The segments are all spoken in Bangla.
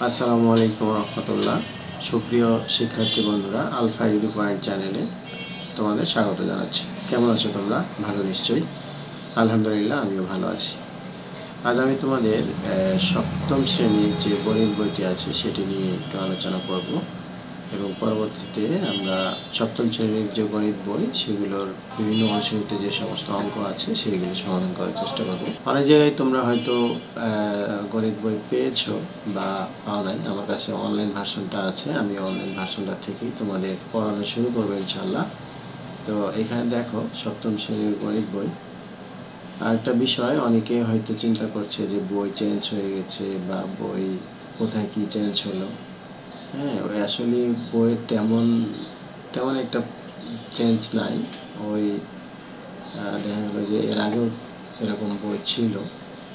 আসসালামু আলাইকুম রহমতুল্লাহ। সুপ্রিয় শিক্ষার্থী বন্ধুরা, আলফা ইউডি পয়েন্ট চ্যানেলে তোমাদের স্বাগত জানাচ্ছি। কেমন আছো তোমরা? ভালো নিশ্চয়ই। আলহামদুলিল্লাহ, আমিও ভালো আছি। আজ আমি তোমাদের সপ্তম শ্রেণীর যে গণিত বইটি আছে সেটি নিয়ে একটু আলোচনা করব এবং পরবর্তীতে আমরা সপ্তম শ্রেণীর যে গণিত বই সেগুলোর বিভিন্ন অনুশীলনীতে যে সমস্ত অঙ্ক আছে সেইগুলো সমাধান করার চেষ্টা করব। অনেক জায়গায় তোমরা হয়তো গণিত বই পেয়েছো বা পাও নাই। আমার কাছে অনলাইন ভার্সনটা আছে, আমি অনলাইন ভার্সনটা থেকেই তোমাদের পড়ানো শুরু করবো ইনশাল্লাহ। তো এখানে দেখো সপ্তম শ্রেণীর গণিত বই। আরেকটা বিষয়, অনেকে হয়তো চিন্তা করছে যে বই চেঞ্জ হয়ে গেছে বা বই কোথায় কি চেঞ্জ হলো। হ্যাঁ, আসলে বইয়ের তেমন একটা চেঞ্জ নাই। ওই দেখা গেলো যে এর আগেও এরকম বই ছিল।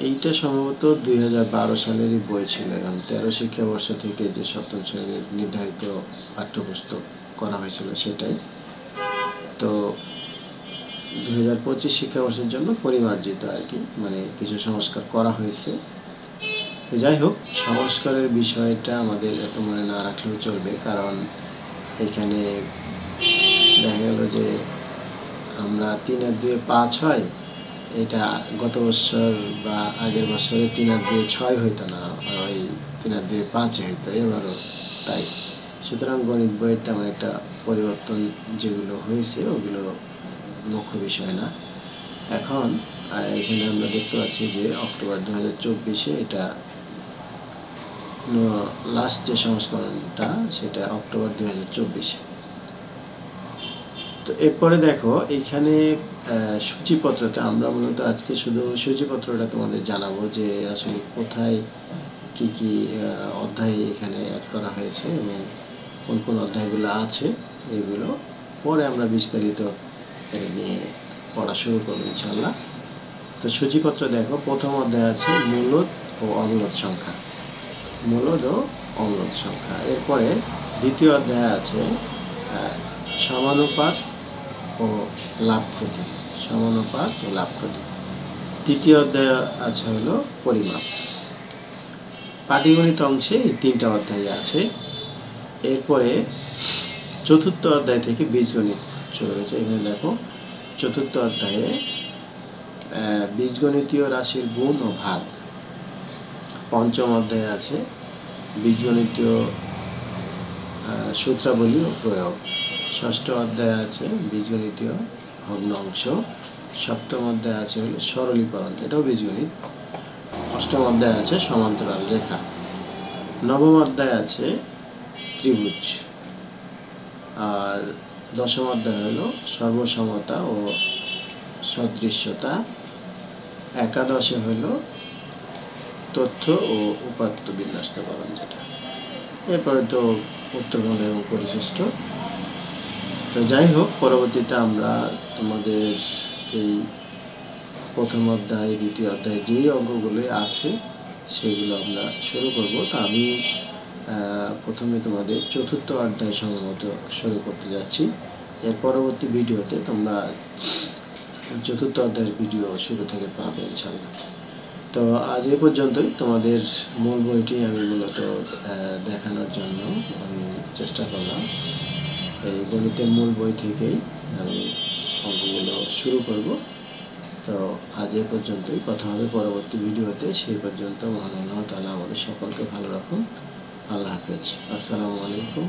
এইটা সম্ভবত 2012 সালেরই বই ছিল এবং 13 শিক্ষাবর্ষ থেকে যে সপ্তম শ্রেণীর নির্ধারিত পাঠ্যপুস্তক করা হয়েছিল সেটাই। তো 2025 শিক্ষাবর্ষের জন্য পরিমার্জিত আর কি, মানে কিছু সংস্কার করা হয়েছে। যাই হোক, সংস্কারের বিষয়টা আমাদের এত মনে না রাখলেও চলবে, কারণ এখানে দেখা গেল যে আমরা 3 আর 2 5 হয়, এটা গত বছর বা আগের বছরে 3 আর 2 6 হইতো না, ওই 3 আর 2 5 হইতো, এবারও তাই। সুতরাং গণিত বইয়ের তেমন একটা পরিবর্তন যেগুলো হয়েছে ওগুলো মুখ্য বিষয় না। এখন এখানে আমরা দেখতে পাচ্ছি যে অক্টোবর 2024-এ এটা লাস্ট যে সংস্করণটা সেটা অক্টোবর 2024। তো এরপরে দেখো এইখানে সূচিপত্রটা আমরা মূলত আজকে শুধু সূচিপত্রটা তোমাদের জানাবো যে আসলে কোথায় কি কি অধ্যায় এখানে অ্যাড করা হয়েছে এবং কোন কোন অধ্যায়গুলো আছে, এগুলো পরে আমরা বিস্তারিত নিয়ে পড়া শুরু করবো ইনশাল্লাহ। তো সূচিপত্র দেখো, প্রথম অধ্যায় আছে মূলদ ও অম্লদ সংখ্যা। মূলদ ও অম্লদ সংখ্যা। এরপরে দ্বিতীয় অধ্যায় আছে সমানুপাত ও লাভ ক্ষতি। সমানুপাত ও লাভ ক্ষতি। তৃতীয় অধ্যায় আছে হলো পরিমাপ। পাটিগণিত অংশে এই 3টা অধ্যায় আছে। এরপরে চতুর্থ অধ্যায় থেকে বীজগণিত শুরু হয়েছে। এখানে দেখো চতুর্থ অধ্যায়ে বীজগণিতীয় রাশির গুণ ও ভাগ। পঞ্চম অধ্যায়ে আছে বীজগণিতীয় সূত্রাবলী ও প্রয়োগ। ষষ্ঠ অধ্যায়ে আছে বীজগণিতীয় ভগ্নাংশ। সপ্তম অধ্যায় আছে হলো সরলীকরণ, এটাও বীজগণিত। অষ্টম অধ্যায় আছে সমান্তরাল রেখা। নবম অধ্যায় আছে ত্রিভুজ। আর দশম অধ্যায় হলো সর্বসমতা ও সদৃশ্যতা। একাদশে হলো তথ্য ও উপাত্ত বিন্যস্তকরণ যেটা। এরপরে তো উত্তরবঙ্গ এবং পরিশিষ্ট। তো যাই হোক, পরবর্তীতে আমরা তোমাদের এই প্রথম অধ্যায় দ্বিতীয় অধ্যায় যেই অঙ্কগুলো আছে সেগুলো আমরা শুরু করব। তো আমি প্রথমে তোমাদের চতুর্থ অধ্যায় সম্ভবত শুরু করতে যাচ্ছি। এর পরবর্তী ভিডিওতে তোমরা চতুর্থ অধ্যায়ের ভিডিও শুরু থেকে পাবে ইনশাল্লাহ। তো আজ এ পর্যন্তই। তোমাদের মূল বইটি আমি মূলত দেখানোর জন্য আমি চেষ্টা করলাম। এই গণিতের মূল বই থেকেই আমি অঙ্কগুলো শুরু করব। তো আজ এ পর্যন্তই। কথা হবে পরবর্তী ভিডিওতে। সেই পর্যন্ত মহান আল্লাহ তাআলা আমাদের সকলকে ভালো রাখুন। আল্লাহ হাফেজ। আসসালামু আলাইকুম।